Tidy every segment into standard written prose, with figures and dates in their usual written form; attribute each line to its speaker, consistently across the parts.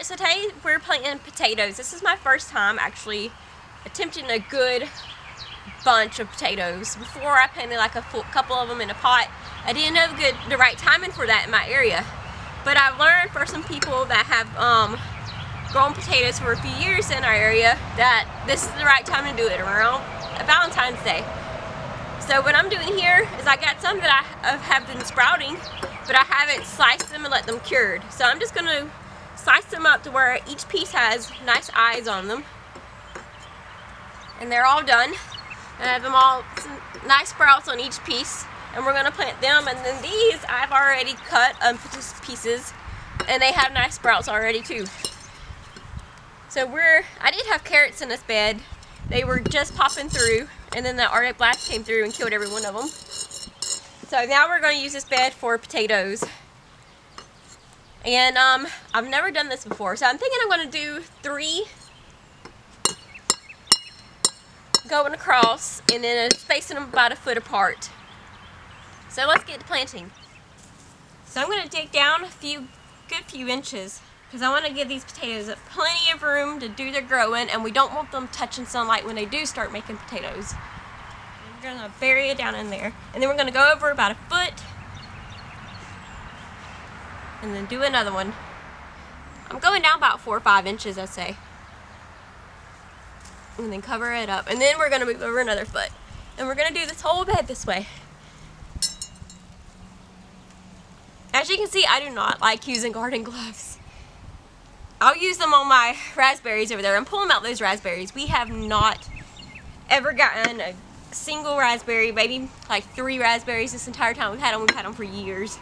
Speaker 1: Alright, so today we're planting potatoes. This is my first time actually attempting a good bunch of potatoes. Before I planted like a couple of them in a pot. I didn't know the right timing for that in my area. But I've learned from some people that have grown potatoes for a few years in our area that this is the right time to do it, around Valentine's Day. So what I'm doing here is I got some that I have been sprouting, but I haven't sliced them and let them cured. So I'm just gonna slice them up to where each piece has nice eyes on them. And they're all done. I have them all, some nice sprouts on each piece. And we're gonna plant them. And then these I've already cut pieces, and they have nice sprouts already too. So I did have carrots in this bed. They were just popping through, and then the Arctic blast came through and killed every one of them. So now we're going to use this bed for potatoes. And I've never done this before, so I'm thinking I'm going to do 3 going across, and then spacing them about a foot apart. So let's get to planting. So I'm going to dig down a good few inches, because I want to give these potatoes plenty of room to do their growing, and we don't want them touching sunlight when they do start making potatoes. And we're going to bury it down in there, and then we're going to go over about a foot, and then do another one. I'm going down about 4 or 5 inches, I'd say. And then cover it up, and then we're going to move over another foot. And we're going to do this whole bed this way. As you can see, I do not like using garden gloves. I'll use them on my raspberries over there and pull them out those raspberries. We have not ever gotten a single raspberry, maybe like 3 raspberries this entire time we've had them for years.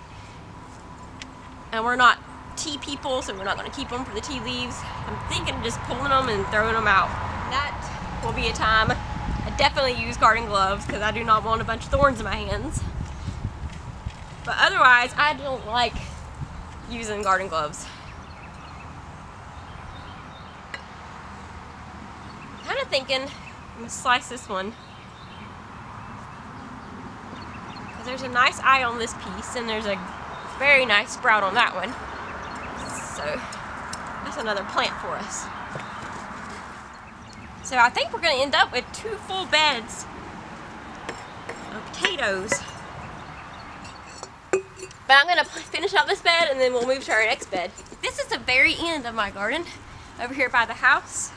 Speaker 1: And we're not tea people, so we're not going to keep them for the tea leaves. I'm thinking of just pulling them and throwing them out. That will be a time I definitely use garden gloves, because I do not want a bunch of thorns in my hands. But otherwise, I don't like using garden gloves. Kind of thinking I'm going to slice this one, because there's a nice eye on this piece, and there's a very nice sprout on that one. So that's another plant for us. So I think we're going to end up with 2 full beds of potatoes. But I'm going to finish out this bed, and then we'll move to our next bed. This is the very end of my garden, over here by the house.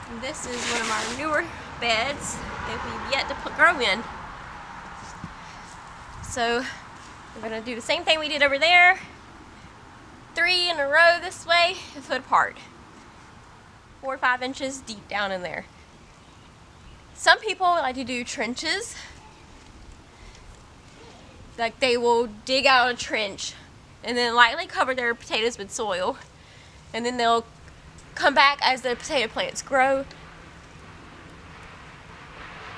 Speaker 1: And this is one of our newer beds that we've yet to grow in. So we're going to do the same thing we did over there. 3 in a row this way, a foot apart. 4 or 5 inches deep down in there. Some people like to do trenches. Like they will dig out a trench and then lightly cover their potatoes with soil, and then they'll come back as the potato plants grow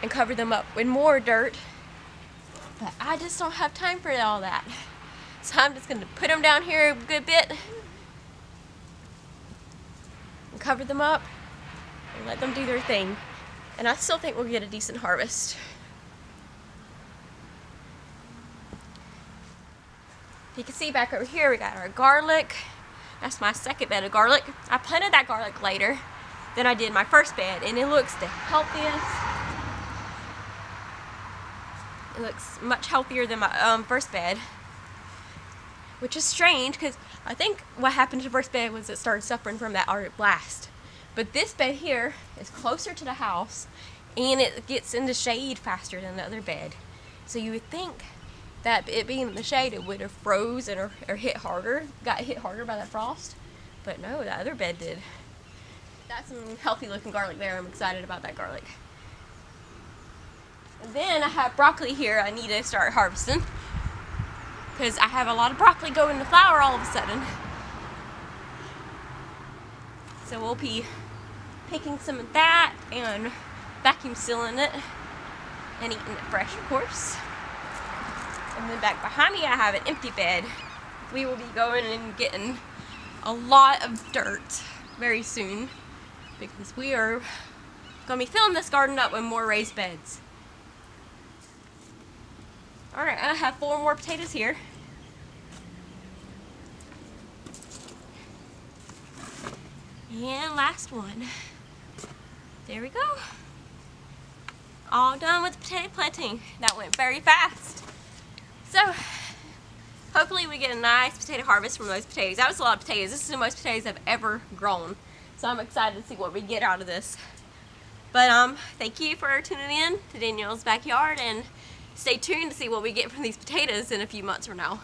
Speaker 1: and cover them up with more dirt. But I just don't have time for all that, so I'm just going to put them down here a good bit and cover them up and let them do their thing, and I still think we'll get a decent harvest. You can see back over here we got our garlic. That's my second bed of garlic. I planted that garlic later than I did my first bed, and it looks the healthiest. It looks much healthier than my first bed, which is strange, because I think what happened to the first bed was it started suffering from that Arctic blast. But this bed here is closer to the house, and it gets into shade faster than the other bed. So you would think that it being in the shade, it would have froze or got hit harder by that frost. But no, the other bed did. That's some healthy looking garlic there. I'm excited about that garlic. And then I have broccoli here I need to start harvesting, because I have a lot of broccoli going to flower all of a sudden. So we'll be picking some of that and vacuum sealing it and eating it fresh, of course. And then back behind me I have an empty bed. We will be going and getting a lot of dirt very soon, because we are going to be filling this garden up with more raised beds. Alright, I have 4 more potatoes here. And last one. There we go. All done with the potato planting. That went very fast. So, hopefully we get a nice potato harvest from those potatoes. That was a lot of potatoes. This is the most potatoes I've ever grown. So I'm excited to see what we get out of this. But thank you for tuning in to Danielle's Backyard, and stay tuned to see what we get from these potatoes in a few months from now.